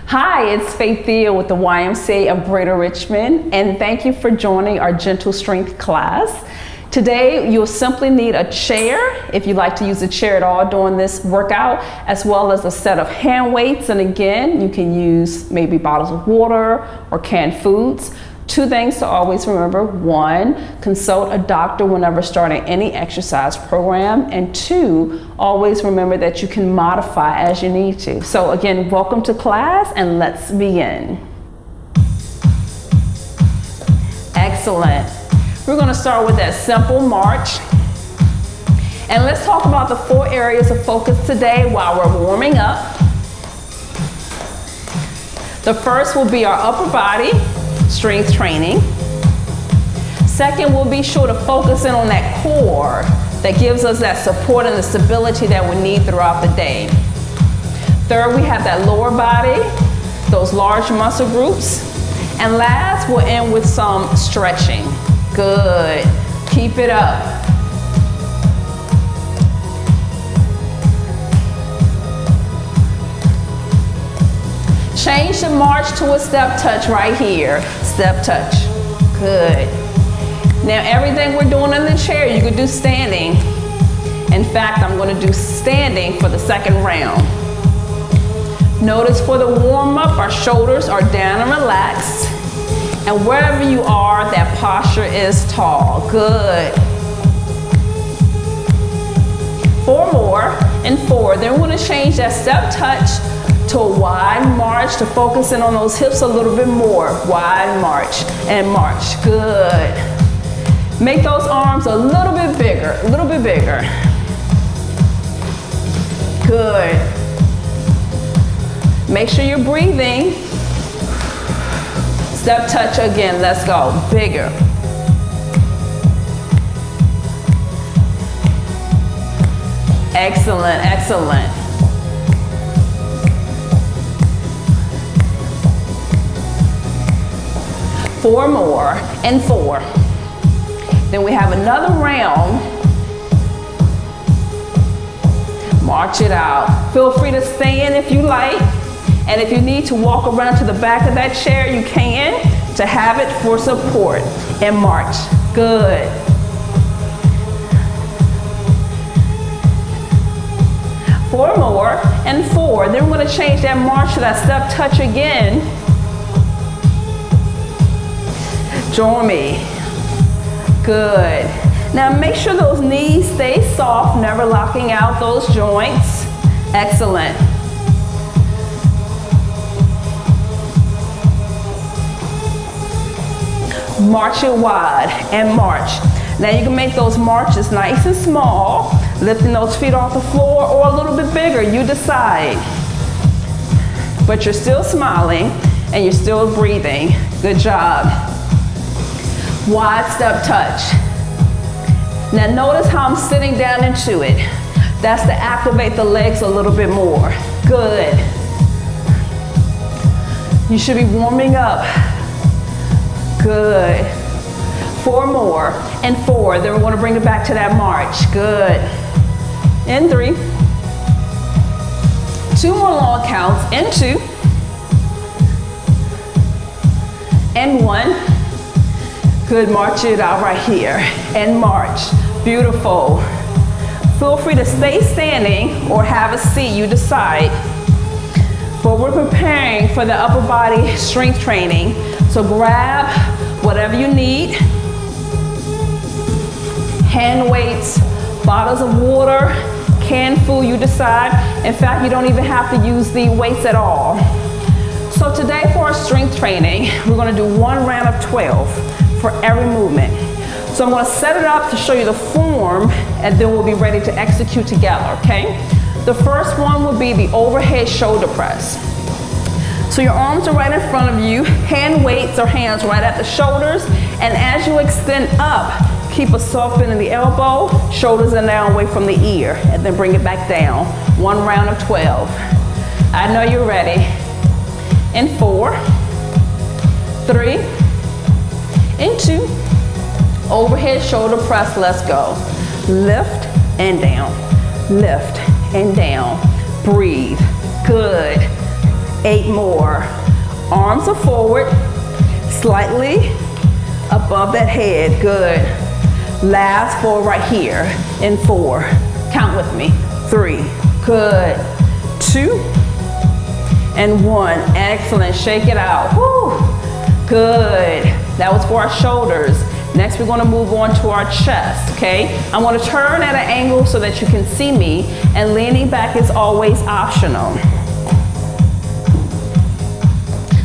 Hi, it's Faithea with the YMCA of Greater Richmond, and thank you for joining our Gentle Strength class. Today, you'll simply need a chair, if you'd like to use a chair at all during this workout, as well as a set of hand weights. And again, you can use maybe bottles of water or canned foods. Two things to always remember. One, consult a doctor whenever starting any exercise program. And two, always remember that you can modify as you need to. So again, welcome to class and let's begin. Excellent. We're going to start with that simple march. And let's talk about the 4 areas of focus today while we're warming up. The first will be our upper body strength training. Second, we'll be sure to focus in on that core that gives us that support and the stability that we need throughout the day. Third, we have that lower body, those large muscle groups. And last, we'll end with some stretching. Good. Keep it up. Change the march to a step touch right here. Step touch. Good. Now everything we're doing in the chair, you could do standing. In fact, I'm going to do standing for the second round. Notice for the warm up, our shoulders are down and relaxed. And wherever you are, that posture is tall. Good. 4 more and 4. Then we're going to change that step touch to a wide march to focus in on those hips a little bit more. Wide march and march. Good. Make those arms a little bit bigger, a little bit bigger. Good. Make sure you're breathing. Step touch again. Let's go. Bigger. Excellent, excellent. 4 more and 4. Then we have another round. March it out. Feel free to stay in if you like. And if you need to walk around to the back of that chair, you can to have it for support. And march. Good. Four more and 4. Then we're going to change that march to that step touch again. Join me. Good. Now make sure those knees stay soft, never locking out those joints. Excellent. March it wide and march. Now you can make those marches nice and small, lifting those feet off the floor or a little bit bigger, you decide. But you're still smiling and you're still breathing. Good job. Wide step touch. Now notice how I'm sitting down into it. That's to activate the legs a little bit more. Good. You should be warming up. Good. 4 more and 4. Then we're going to bring it back to that march. Good. And 3. 2 more long counts. And 2. And 1. Good, march it out right here and march. Beautiful. Feel free to stay standing or have a seat, you decide. But we're preparing for the upper body strength training. So grab whatever you need. Hand weights, bottles of water, canned food, you decide. In fact, you don't even have to use the weights at all. So today for our strength training, we're going to do 1 round of 12. For every movement. So I'm going to set it up to show you the form and then we'll be ready to execute together, okay? The first one will be the overhead shoulder press. So your arms are right in front of you, hand weights or hands right at the shoulders, and as you extend up, keep a soft bend in the elbow, shoulders are now away from the ear, and then bring it back down. 1 round of 12. I know you're ready. And 4, 3, and 2, overhead shoulder press, let's go. Lift and down, lift and down. Breathe, good. 8 more. Arms are forward, slightly above that head. Good. Last 4 right here in 4. Count with me. 3. Good. 2 and 1. Excellent. Shake it out. Woo. Good. That was for our shoulders. Next, we're going to move on to our chest, okay? I want to turn at an angle so that you can see me, and leaning back is always optional.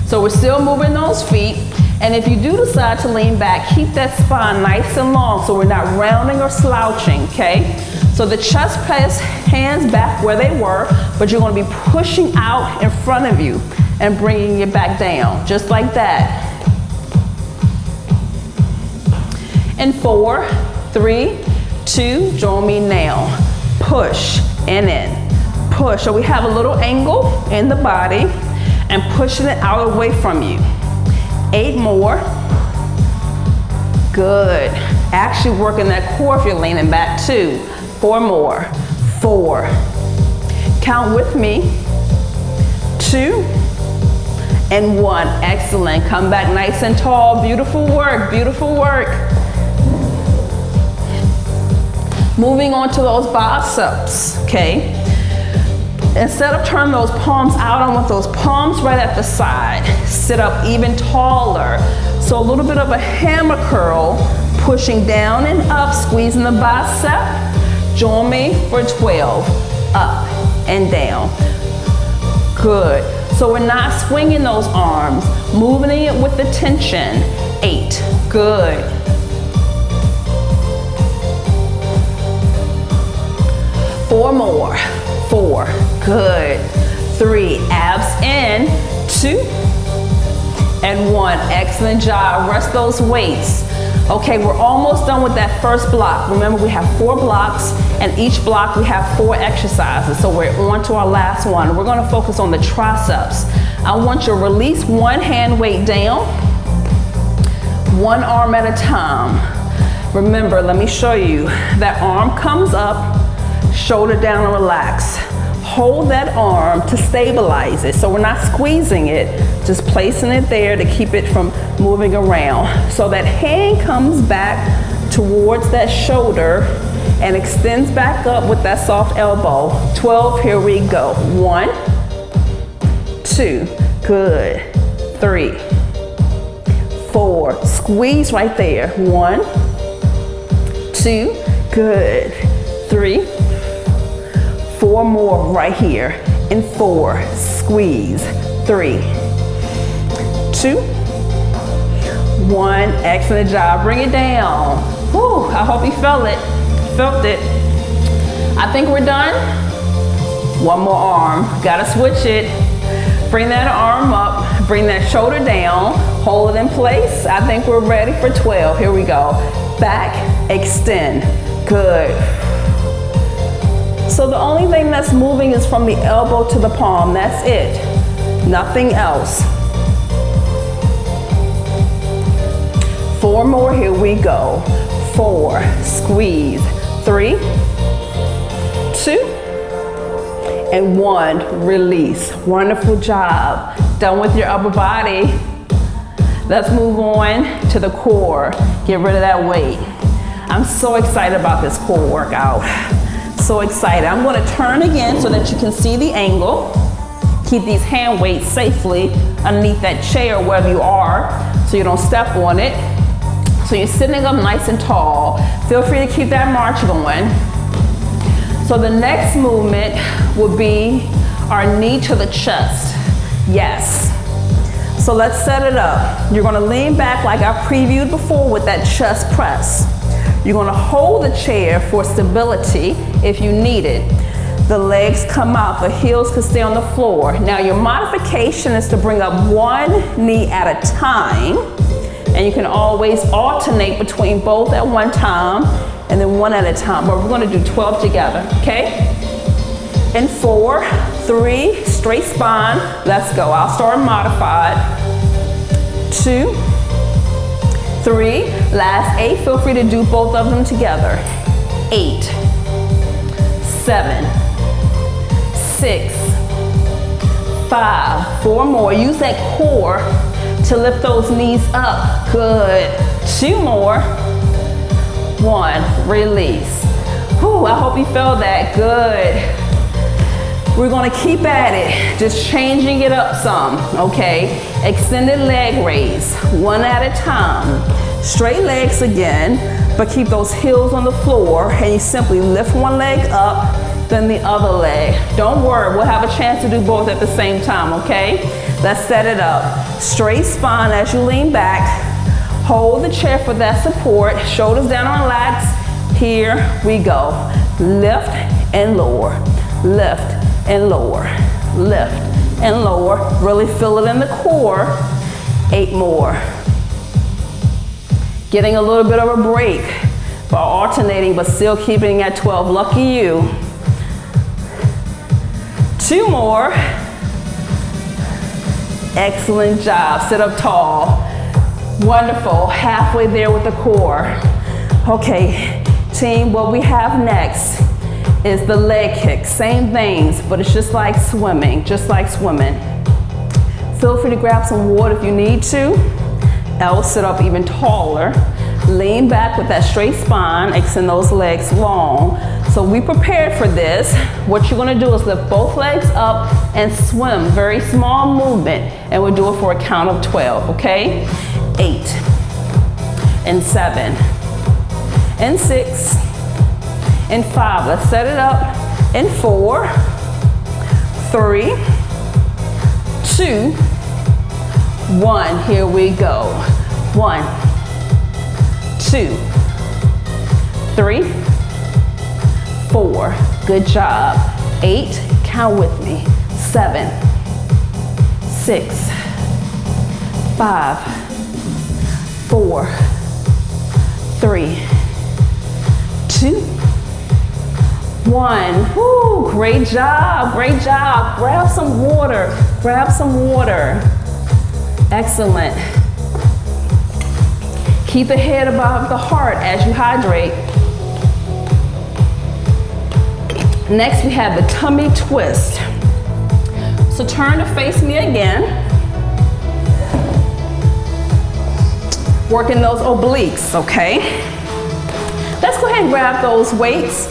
So we're still moving those feet, and if you do decide to lean back, keep that spine nice and long so we're not rounding or slouching, okay? So the chest press, hands back where they were, but you're going to be pushing out in front of you and bringing it back down, just like that. And 4, 3, 2, join me now. Push and in. Push. So we have a little angle in the body and pushing it out away from you. 8 more. Good. Actually working that core if you're leaning back. 2. 4 more. 4. Count with me. 2 and 1. Excellent. Come back nice and tall. Beautiful work. Beautiful work. Moving on to those biceps, okay? Instead of turning those palms out, I want those palms right at the side. Sit up even taller. So a little bit of a hammer curl, pushing down and up, squeezing the bicep. Join me for 12. Up and down. Good. So we're not swinging those arms, moving it with the tension. 8. Good. 4 more. 4. Good. 3. Abs in. 2 and 1. Excellent job. Rest those weights. Okay, we're almost done with that first block. Remember, we have 4 blocks, and each block we have 4 exercises. So we're on to our last one. We're going to focus on the triceps. I want you to release one hand weight down, one arm at a time. Remember, let me show you. That arm comes up, shoulder down and relax. Hold that arm to stabilize it. So we're not squeezing it, just placing it there to keep it from moving around. So that hand comes back towards that shoulder and extends back up with that soft elbow. 12, here we go. 1, 2, good. 3, 4, squeeze right there. 1, 2, good. 3, 4 more right here. And 4, squeeze. 3, 2, 1. Excellent job. Bring it down. Whew, I hope you felt it. I think we're done. One more arm. Gotta switch it. Bring that arm up. Bring that shoulder down. Hold it in place. I think we're ready for 12. Here we go. Back, extend. Good. So the only thing that's moving is from the elbow to the palm. That's it. Nothing else. 4 more. Here we go. 4, squeeze. 3, 2, and 1, release. Wonderful job. Done with your upper body. Let's move on to the core. Get rid of that weight. I'm so excited about this core workout. So excited. I'm going to turn again so that you can see the angle. Keep these hand weights safely underneath that chair wherever you are so you don't step on it. So you're sitting up nice and tall. Feel free to keep that march going. So the next movement will be our knee to the chest. Yes. So let's set it up. You're going to lean back like I previewed before with that chest press. You're going to hold the chair for stability if you need it. The legs come out, the heels can stay on the floor. Now your modification is to bring up one knee at a time, and you can always alternate between both at one time and then one at a time, but we're going to do 12 together, okay? And 4, 3, straight spine. Let's go. I'll start modified. 2, 3, last 8. Feel free to do both of them together. 8, 7, 6, 5, 4 more. Use that core to lift those knees up. Good. 2 more. 1, release. Whew, I hope you felt that. Good. We're gonna keep at it, just changing it up some, okay? Extended leg raise, 1 at a time. Straight legs again, but keep those heels on the floor, and you simply lift one leg up, then the other leg. Don't worry, we'll have a chance to do both at the same time, okay? Let's set it up. Straight spine as you lean back. Hold the chair for that support. Shoulders down on laps. Here we go. Lift and lower. Lift and lower. Lift and lower. Really feel it in the core. 8 more. Getting a little bit of a break by alternating but still keeping at 12. Lucky you. 2 more. Excellent job. Sit up tall. Wonderful. Halfway there with the core. Okay, team, what we have next is the leg kick. Same things, but it's just like swimming, Feel free to grab some water if you need to. Else sit up even taller. Lean back with that straight spine, extend those legs long. So we prepared for this. What you're gonna do is lift both legs up and swim. Very small movement, and we'll do it for a count of 12, okay? 8, and 7, and 6, and 5. Let's set it up. And 4, 3, 2, 1. Here we go. 1, 2, 3, 4. Good job. 8, count with me. 7, 6, 5, 4, 3, 2, 1. Woo, great job, great job. Grab some water, Excellent. Keep the head above the heart as you hydrate. Next, we have the tummy twist. So turn to face me again. Working those obliques, okay? Let's go ahead and grab those weights.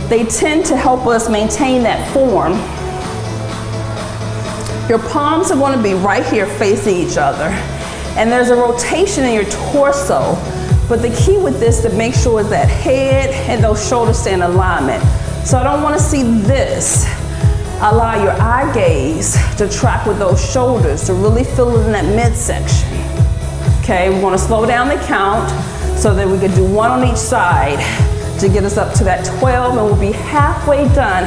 They tend to help us maintain that form. Your palms are going to be right here facing each other. And there's a rotation in your torso. But the key with this to make sure is that head and those shoulders stay in alignment. So I don't want to see this. Allow your eye gaze to track with those shoulders to really feel it in that midsection. Okay, we want to slow down the count so that we can do 1 on each side to get us up to that 12, and we'll be halfway done.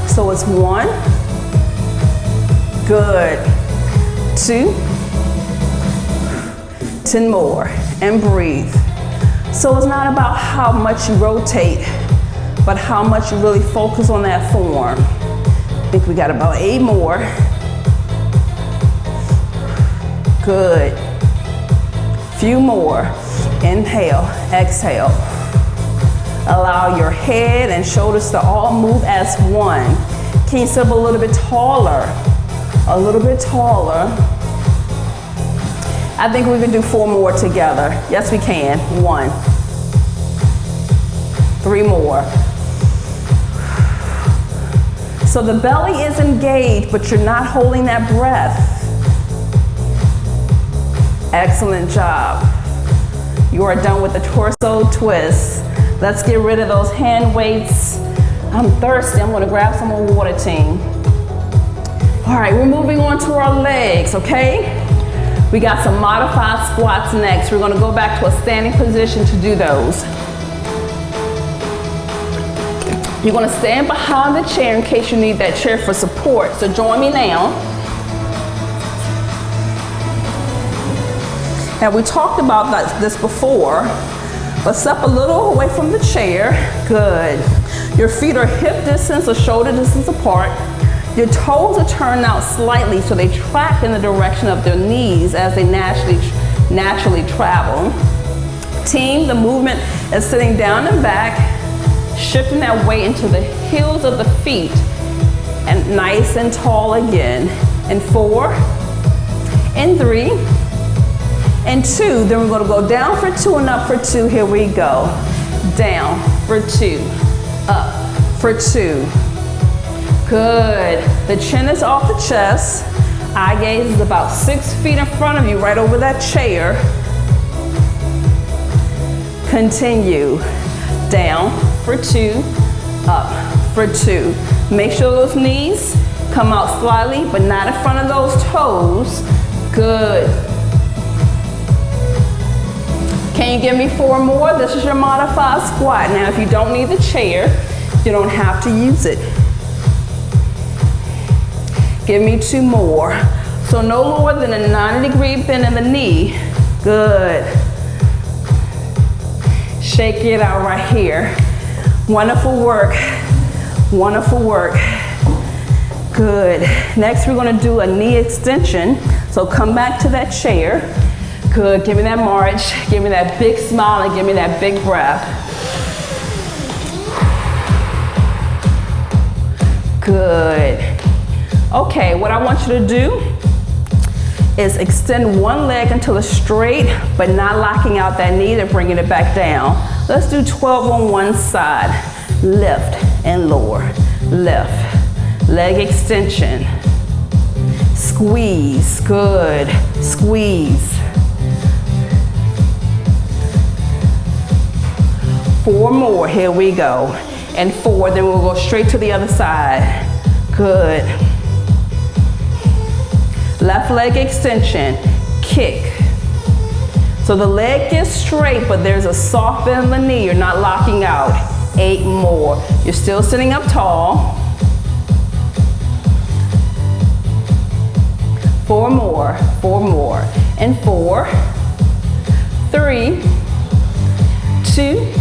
So it's 1, good, 2, 10 more, and breathe. So it's not about how much you rotate, but how much you really focus on that form. I think we got about 8 more. Good. Few more. Inhale, exhale. Allow your head and shoulders to all move as one. Can you sit up a little bit taller? A little bit taller. I think we can do 4 more together. Yes, we can. 1. 3 more. So the belly is engaged, but you're not holding that breath. Excellent job. You are done with the torso twist. Let's get rid of those hand weights. I'm thirsty. I'm going to grab some more water, team. All right, we're moving on to our legs, okay? We got some modified squats next. We're going to go back to a standing position to do those. You're going to stand behind the chair in case you need that chair for support. So join me now. Now we talked about this before, but step a little away from the chair. Good. Your feet are hip distance or shoulder distance apart. Your toes are turned out slightly so they track in the direction of their knees as they naturally travel. Team, the movement is sitting down and back, shifting that weight into the heels of the feet and nice and tall again. And 4, and 3, and 2. Then we're gonna go down for 2 and up for 2. Here we go. Down for 2, up for 2. Good. The chin is off the chest. Eye gaze is about 6 feet in front of you, right over that chair. Continue. Down for 2, up for 2. Make sure those knees come out slightly, but not in front of those toes. Good. Can you give me 4 more? This is your modified squat. Now, if you don't need the chair, you don't have to use it. Give me 2 more. So no lower than a 90-degree bend in the knee. Good. Shake it out right here. Wonderful work. Wonderful work. Good. Next, we're gonna do a knee extension. So come back to that chair. Good. Give me that march. Give me that big smile and give me that big breath. Good. Okay, what I want you to do is extend one leg until it's straight, but not locking out that knee and bringing it back down. Let's do 12 on one side. Lift and lower. Lift. Leg extension. Squeeze. Good. Squeeze. 4 more. Here we go. And 4, then we'll go straight to the other side. Good. Left leg extension, kick. So the leg is straight, but there's a soft bend in the knee. You're not locking out. 8 more. You're still sitting up tall. 4 more, 4 more. And 4, 3, 2,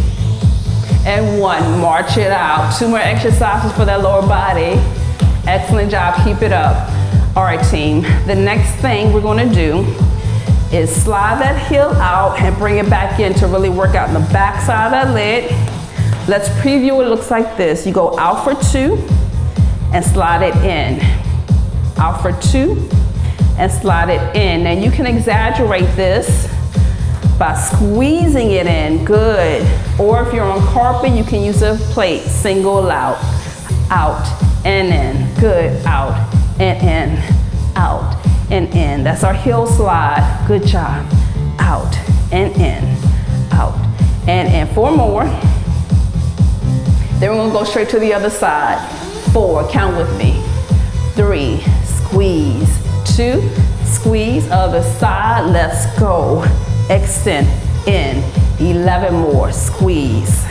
and 1. March it out. 2 more exercises for that lower body. Excellent job, keep it up. All right, team, the next thing we're gonna do is slide that heel out and bring it back in to really work out in the back side of that leg. Let's preview what it looks like this. You go out for 2 and slide it in. Out for 2 and slide it in. Now you can exaggerate this by squeezing it in, good. Or if you're on carpet, you can use a plate, single out and in, good, out and in, out and in. That's our heel slide, good job. Out and in, out and in. 4 more. Then we're gonna go straight to the other side. 4, count with me. 3, squeeze. 2, squeeze, other side, let's go. Extend, in, 11 more, squeeze.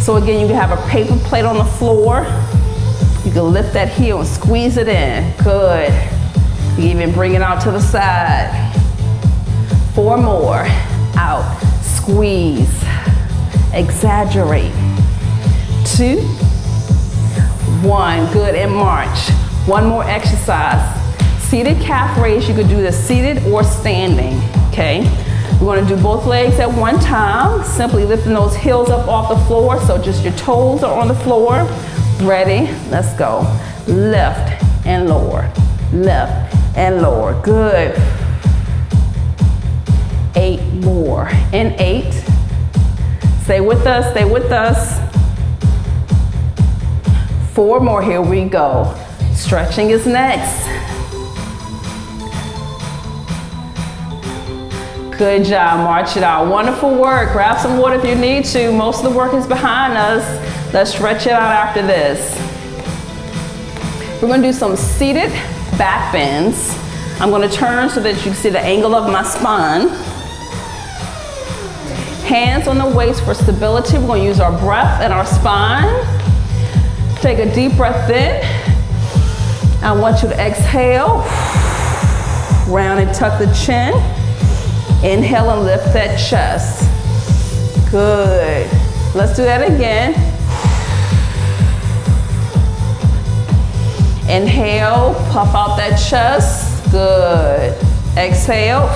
So again, you can have a paper plate on the floor. You can lift that heel and squeeze it in, good. You can even bring it out to the side. 4 more, out, squeeze, exaggerate. 2, 1, good, and march. 1 more exercise. Seated calf raise, you could do this seated or standing, okay? We're gonna do both legs at one time, simply lifting those heels up off the floor, so just your toes are on the floor. Ready, let's go. Lift and lower, lift and lower, good. 8 more, and 8. Stay with us, stay with us. 4 more, here we go. Stretching is next. Good job, march it out. Wonderful work. Grab some water if you need to. Most of the work is behind us. Let's stretch it out after this. We're gonna do some seated back bends. I'm gonna turn so that you can see the angle of my spine. Hands on the waist for stability. We're gonna use our breath and our spine. Take a deep breath in. I want you to exhale. Round and tuck the chin. Inhale and lift that chest. Good. Let's do that again. Inhale, puff out that chest. Good. Exhale,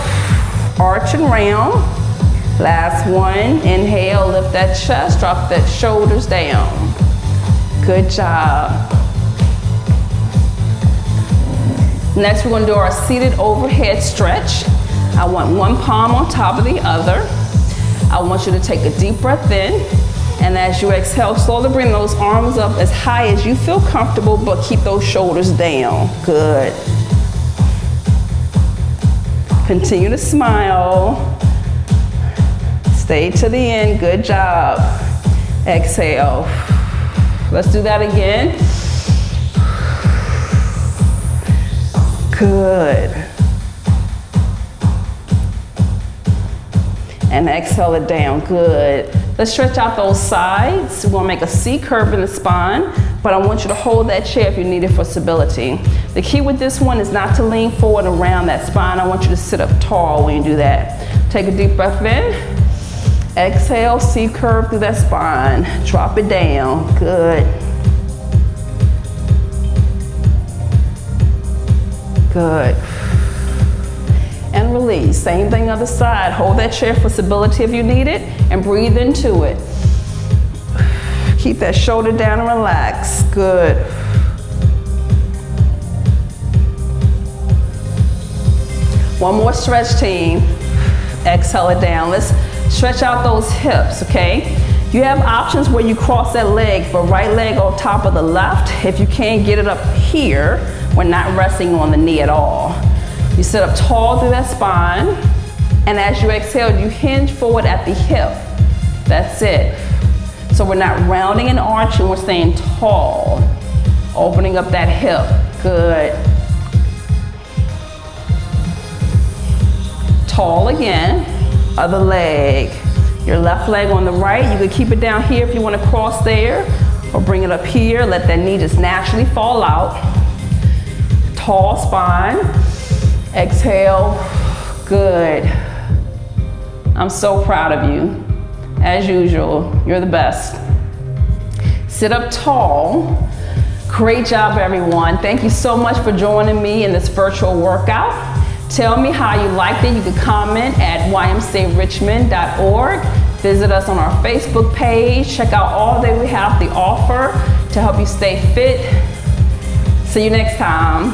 arch and round. Last one. Inhale, lift that chest, drop that shoulders down. Good job. Next, we're going to do our seated overhead stretch. I want one palm on top of the other. I want you to take a deep breath in, and as you exhale, slowly bring those arms up as high as you feel comfortable, but keep those shoulders down. Good. Continue to smile. Stay to the end. Good job. Exhale. Let's do that again. Good. And exhale it down. Good. Let's stretch out those sides. We're gonna make a C curve in the spine, but I want you to hold that chair if you need it for stability. The key with this one is not to lean forward around that spine. I want you to sit up tall when you do that. Take a deep breath in. Exhale, C curve through that spine. Drop it down. Good. Good. And release. Same thing other side. Hold that chair for stability if you need it, and breathe into it. Keep that shoulder down and relax. Good. One more stretch, team. Exhale it down. Let's stretch out those hips, okay? You have options where you cross that leg, but right leg on top of the left. If you can't get it up here, we're not resting on the knee at all. You sit up tall through that spine, and as you exhale, you hinge forward at the hip. That's it. So we're not rounding and arching, we're staying tall, opening up that hip. Good. Tall again. Other leg. Your left leg on the right. You can keep it down here if you want to cross there, or bring it up here. Let that knee just naturally fall out. Tall spine. Exhale. Good. I'm so proud of you. As usual, you're the best. Sit up tall. Great job, everyone. Thank you so much for joining me in this virtual workout. Tell me how you liked it. You can comment at ymcarichmond.org. Visit us on our Facebook page. Check out all that we have to offer to help you stay fit. See you next time.